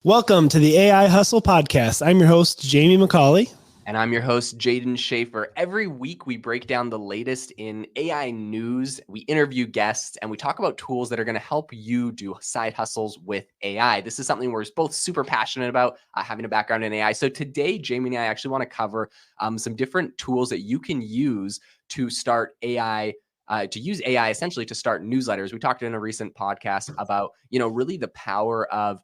Welcome to the AI Hustle Podcast. I'm your host, Jamie McCauley. And I'm your host, Jaden Schaefer. Every week, we break down the latest in AI news. We interview guests and we talk about tools that are going to help you do side hustles with AI. This is something we're both super passionate about, having a background in AI. So today, Jamie and I actually want to cover some different tools that you can use to start AI. To use AI essentially to start newsletters. We talked in a recent podcast about, really the power of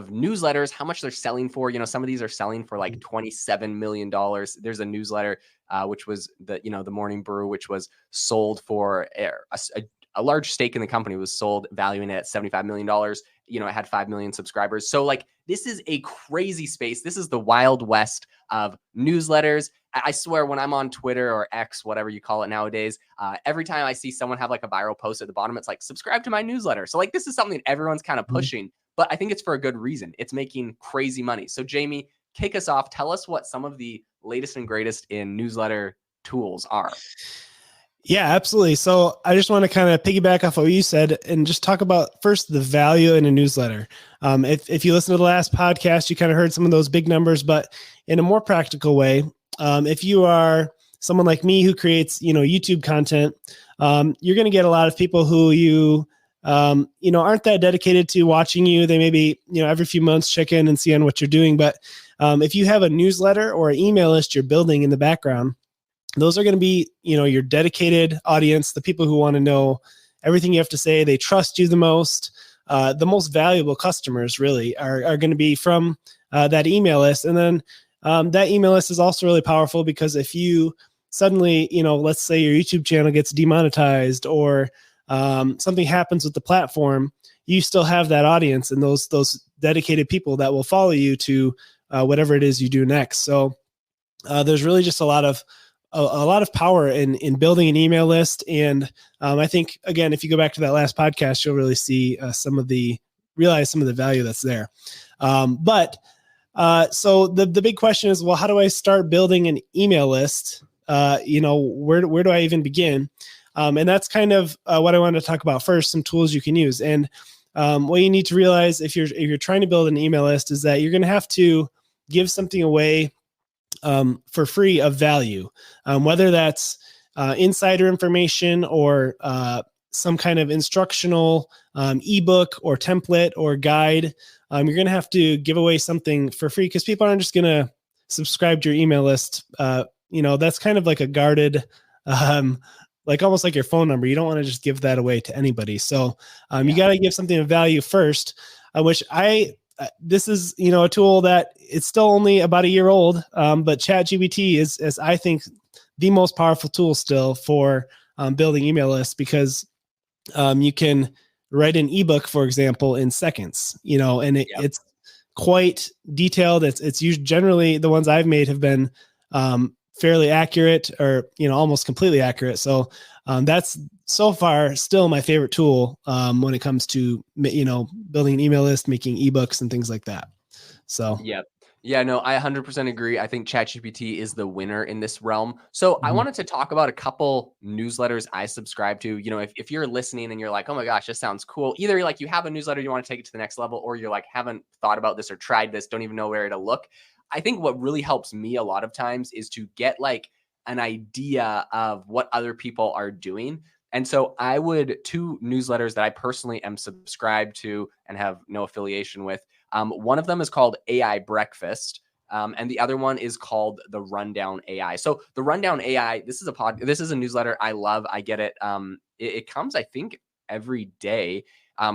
newsletters, how much they're selling for. Some of these are selling for like $27 million. There's a newsletter, which was the Morning Brew, which was sold for a large stake in the company was sold, valuing it at $75 million. It had 5 million subscribers. So this is a crazy space. This is the Wild West of newsletters. I swear when I'm on Twitter or X, whatever you call it nowadays, every time I see someone have a viral post at the bottom, it's like, subscribe to my newsletter. So this is something everyone's kind of pushing, but I think it's for a good reason. It's making crazy money. So Jamie, kick us off. Tell us what some of the latest and greatest in newsletter tools are. Yeah, absolutely. So I just want to kind of piggyback off what you said and just talk about first the value in a newsletter. If you listen to the last podcast, you kind of heard some of those big numbers, but in a more practical way, if you are someone like me who creates, YouTube content, you're going to get a lot of people who aren't that dedicated to watching you. They maybe, every few months check in and see on what you're doing. But if you have a newsletter or an email list you're building in the background, those are going to be, your dedicated audience, the people who want to know everything you have to say. They trust you the most. The most valuable customers really are going to be from that email list. And then that email list is also really powerful because if you suddenly, let's say your YouTube channel gets demonetized or something happens with the platform, you still have that audience and those dedicated people that will follow you to whatever it is you do next. So there's really just a lot of power in building an email list. And I think, again, if you go back to that last podcast, you'll really see realize some of the value that's there. So the big question is, well, how do I start building an email list? Where do I even begin? And that's kind of what I wanted to talk about first, some tools you can use. And what you need to realize if you're trying to build an email list is that you're going to have to give something away for free of value, whether that's insider information or some kind of instructional ebook or template or guide. You're going to have to give away something for free because people aren't just going to subscribe to your email list. That's kind of like a guarded, almost like your phone number. You don't want to just give that away to anybody. So you got to give something of value first, which this is, a tool that it's still only about a year old, but ChatGPT is I think the most powerful tool still for building email lists because you can write an ebook, for example, in seconds, and it's quite detailed. It's usually generally the ones I've made have been fairly accurate or, almost completely accurate. So that's so far still my favorite tool when it comes to, building an email list, making ebooks and things like that. So, Yeah, no, I 100% agree. I think ChatGPT is the winner in this realm. So I wanted to talk about a couple newsletters I subscribe to. If you're listening and you're like, oh my gosh, this sounds cool. Either you have a newsletter, you want to take it to the next level, or you're haven't thought about this or tried this, don't even know where to look. I think what really helps me a lot of times is to get an idea of what other people are doing. And so two newsletters that I personally am subscribed to and have no affiliation with. One of them is called AI Breakfast. And the other one is called the Rundown AI. So the Rundown AI, this is a newsletter I love. I get it. It comes, I think, every day,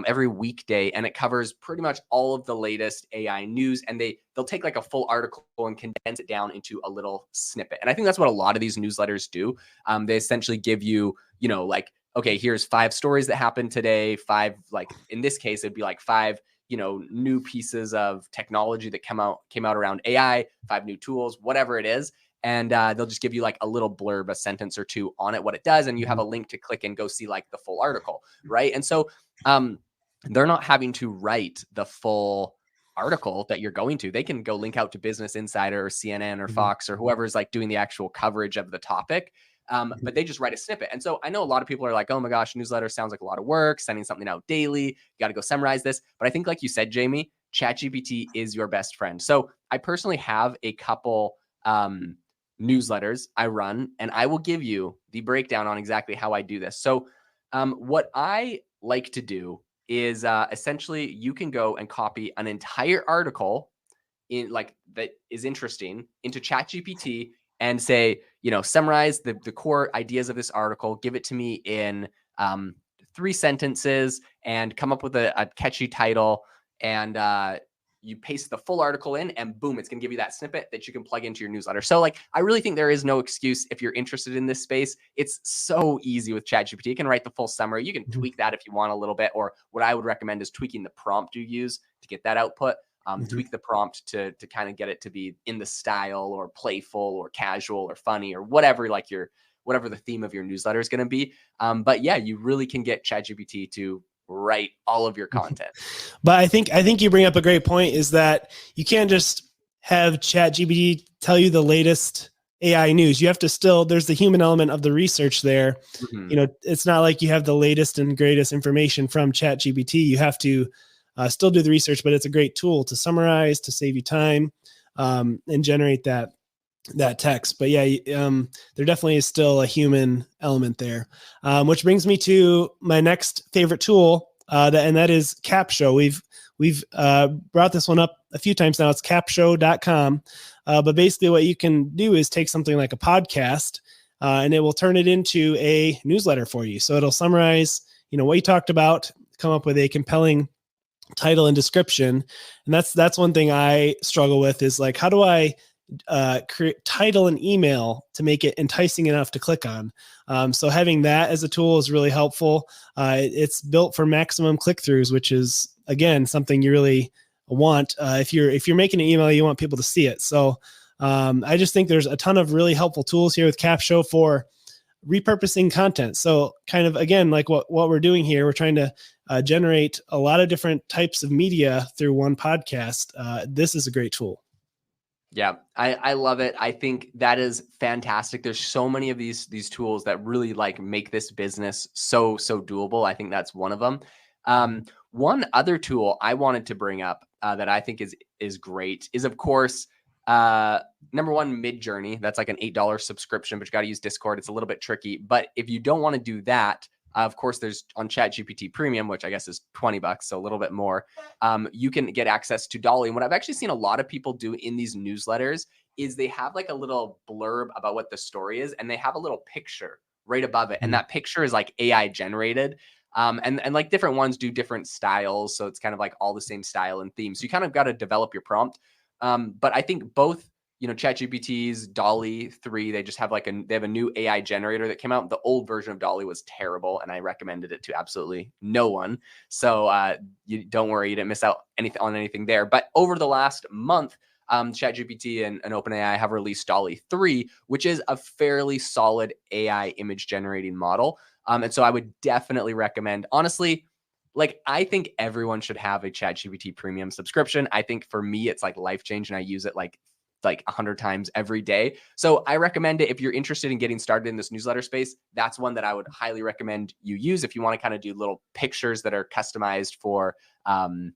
every weekday, and it covers pretty much all of the latest AI news. And they'll take a full article and condense it down into a little snippet. And I think that's what a lot of these newsletters do. They essentially give you, okay, here's 5 stories that happened today. 5, in this case, it'd be 5 new pieces of technology that came out around AI, 5 new tools, whatever it is. And they'll just give you a little blurb, a sentence or two on it, what it does. And you have a link to click and go see the full article. Right. And so they're not having to write the full article that you're going to. They can go link out to Business Insider or CNN or Fox or whoever's doing the actual coverage of the topic. But they just write a snippet. And so I know a lot of people are like, oh my gosh, newsletter sounds like a lot of work, sending something out daily. You got to go summarize this. But I think, like you said, Jamie, ChatGPT is your best friend. So I personally have a couple newsletters I run, and I will give you the breakdown on exactly how I do this. So what I like to do is essentially you can go and copy an entire article in like that is interesting into ChatGPT and say, summarize the core ideas of this article, give it to me in 3 sentences and come up with a catchy title. And you paste the full article in and boom, it's going to give you that snippet that you can plug into your newsletter. So like, I really think there is no excuse if you're interested in this space. It's so easy with ChatGPT. You can write the full summary. You can tweak that if you want a little bit, or what I would recommend is tweaking the prompt you use to get that output. Tweak the prompt to kind of get it to be in the style or playful or casual or funny or whatever, like whatever the theme of your newsletter is going to be. But yeah, you really can get ChatGPT to write all of your content. But I think you bring up a great point, is that you can't just have ChatGPT tell you the latest AI news. You have to still, there's the human element of the research there. It's not like you have the latest and greatest information from ChatGPT. You have to still do the research, but it's a great tool to summarize, to save you time, and generate that text. But yeah, there definitely is still a human element there, which brings me to my next favorite tool, and that is Capshow. We've brought this one up a few times now. It's capshow.com. But basically what you can do is take something like a podcast, and it will turn it into a newsletter for you. So it'll summarize, what you talked about, come up with a compelling title and description. And that's one thing I struggle with, is like, how do I create title and email to make it enticing enough to click on? So having that as a tool is really helpful. It's built for maximum click-throughs, which is, again, something you really want. If you're making an email, you want people to see it. So I just think there's a ton of really helpful tools here with Capshow for repurposing content. So kind of, again, like what we're doing here, we're trying to generate a lot of different types of media through one podcast. This is a great tool. Yeah, I love it. I think that is fantastic. There's so many of these tools that really like make this business so doable. I think that's one of them. One other tool I wanted to bring up that I think is great is, of course, number one, Midjourney. That's like an $8 subscription, but you got to use Discord. It's a little bit tricky. But if you don't want to do that, of course, there's on ChatGPT Premium, which I guess is $20, so a little bit more. You can get access to Dolly. And what I've actually seen a lot of people do in these newsletters is they have like a little blurb about what the story is, and they have a little picture right above it. And that picture is like AI generated. And like different ones do different styles. So it's kind of like all the same style and theme. So you kind of got to develop your prompt. But I think both, ChatGPT's Dolly 3, they just have they have a new AI generator that came out. The old version of Dolly was terrible, and I recommended it to absolutely no one. So you don't worry, you didn't miss out on anything there. But over the last month, ChatGPT and OpenAI have released Dolly 3, which is a fairly solid AI image generating model. And so I would definitely recommend, honestly, like, I think everyone should have a ChatGPT premium subscription. I think for me, it's like life-changing. I use it like 100 times every day. So I recommend it if you're interested in getting started in this newsletter space. That's one that I would highly recommend you use if you want to kind of do little pictures that are customized for, for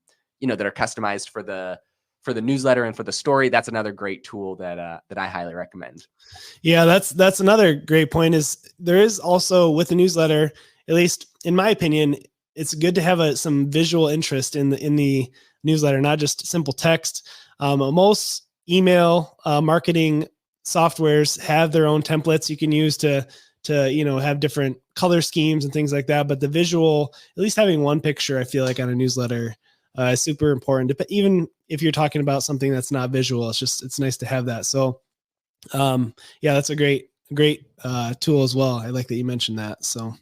the newsletter and for the story. That's another great tool that I highly recommend. Yeah, that's another great point. Is there is also with the newsletter, at least in my opinion, it's good to have some visual interest in the newsletter, not just simple text. Most email marketing softwares have their own templates you can use to have different color schemes and things like that. But the visual, at least having one picture, I feel like on a newsletter is super important. Even if you're talking about something that's not visual, it's nice to have that. So yeah, that's a great tool as well. I like that you mentioned that. So.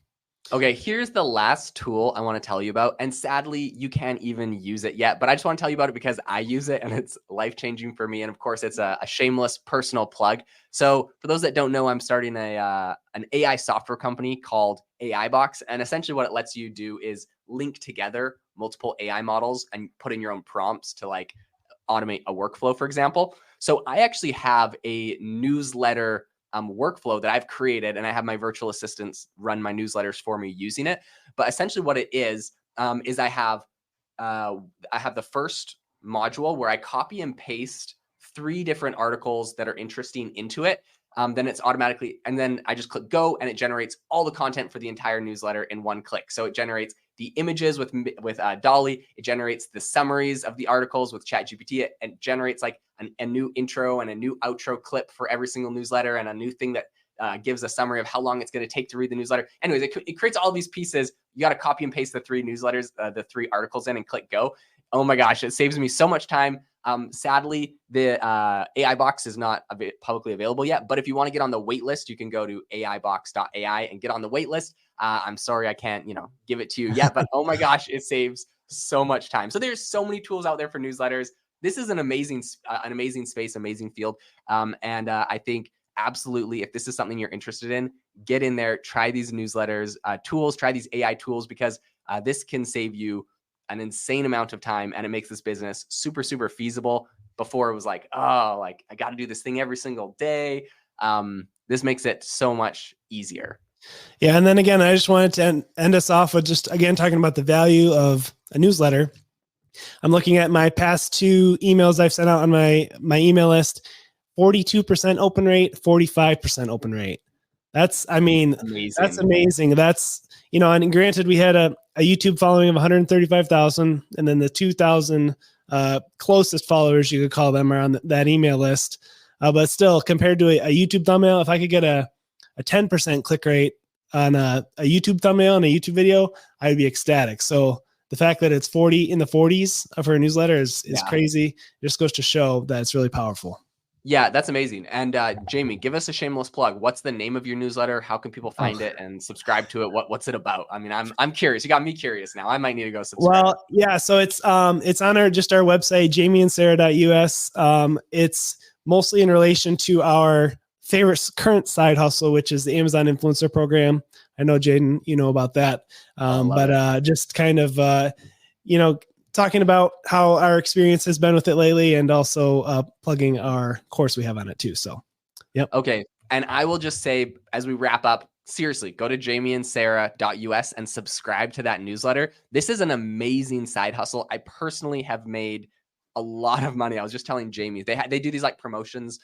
Okay, here's the last tool I want to tell you about. And sadly, you can't even use it yet, but I just want to tell you about it because I use it and it's life-changing for me. And of course, it's a shameless personal plug. So for those that don't know, I'm starting an AI software company called AI Box. And essentially what it lets you do is link together multiple AI models and put in your own prompts to like automate a workflow, for example. So I actually have a newsletter workflow that I've created, and I have my virtual assistants run my newsletters for me using it. But essentially what it is I have the first module where I copy and paste 3 different articles that are interesting into it. Then it's automatically, and then I just click go and it generates all the content for the entire newsletter in one click. So it generates the images with Dolly. It generates the summaries of the articles with ChatGPT. It generates like a new intro and a new outro clip for every single newsletter and a new thing that gives a summary of how long it's going to take to read the newsletter. Anyways, it creates all these pieces. You got to copy and paste the 3 newsletters, the 3 articles in and click go. Oh my gosh, it saves me so much time. Sadly, the AI box is not publicly available yet, but if you want to get on the wait list, you can go to aibox.ai and get on the wait list. I'm sorry I can't, give it to you yet, but oh my gosh, it saves so much time. So there's so many tools out there for newsletters. This is an amazing space, amazing field. And I think absolutely, if this is something you're interested in, get in there, try these newsletters, tools, try these AI tools, because this can save you an insane amount of time, and it makes this business super, super feasible. Before it was like, oh, like I got to do this thing every single day. This makes it so much easier. Yeah. And then again, I just wanted to end us off with just, again, talking about the value of a newsletter. I'm looking at my past 2 emails I've sent out on my email list, 42% open rate, 45% open rate. That's amazing. That's amazing. That's, and granted, we had a YouTube following of 135,000, and then the 2,000 closest followers, you could call them, are on that email list. But still, compared to a YouTube thumbnail, if I could get a 10% click rate on a YouTube thumbnail and a YouTube video, I'd be ecstatic. So the fact that it's 40 in the 40s for a newsletter is crazy. It just goes to show that it's really powerful. Yeah, that's amazing. And Jamie, give us a shameless plug. What's the name of your newsletter? How can people find it and subscribe to it? What's it about? I mean, I'm curious. You got me curious now. I might need to go subscribe. Well, yeah. So it's on our website, jamieandsarah.us. It's mostly in relation to our favorite current side hustle, which is the Amazon Influencer Program. I know, Jaden, you know about that. Just kind of, talking about how our experience has been with it lately, and also plugging our course we have on it too. So, yep. Okay. And I will just say, as we wrap up, seriously, go to jamieandsarah.us and subscribe to that newsletter. This is an amazing side hustle. I personally have made a lot of money. I was just telling Jamie, they do these like promotions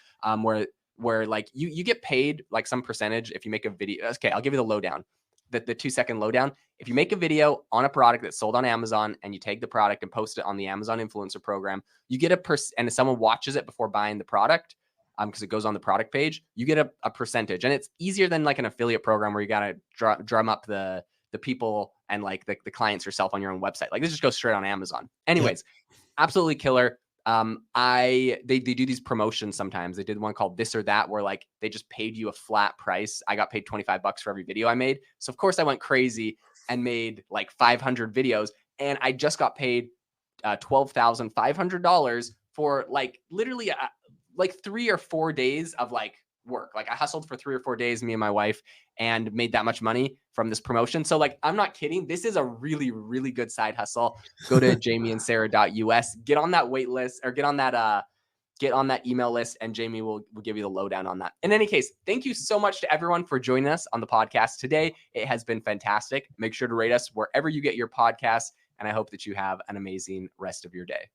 where like you get paid like some percentage if you make a video. Okay, I'll give you the lowdown. The 2-second lowdown. If you make a video on a product that's sold on Amazon and you take the product and post it on the Amazon Influencer Program, you get and if someone watches it before buying the product, because it goes on the product page, you get a percentage. And it's easier than like an affiliate program where you got to drum up the people and like the clients yourself on your own website. Like this just goes straight on Amazon. Anyways, absolutely killer. They do these promotions sometimes. They did one called This or That, where like they just paid you a flat price. I got paid $25 for every video I made. So of course I went crazy and made like 500 videos, and I just got paid $12,500 for like literally like 3 or 4 days of like work. Like I hustled for 3 or 4 days, me and my wife, and made that much money from this promotion. So like, I'm not kidding. This is a really, really good side hustle. Go to jamieandsarah.us, get on that wait list, or get on that email list, and Jamie will give you the lowdown on that. In any case, thank you so much to everyone for joining us on the podcast today. It has been fantastic. Make sure to rate us wherever you get your podcasts, and I hope that you have an amazing rest of your day.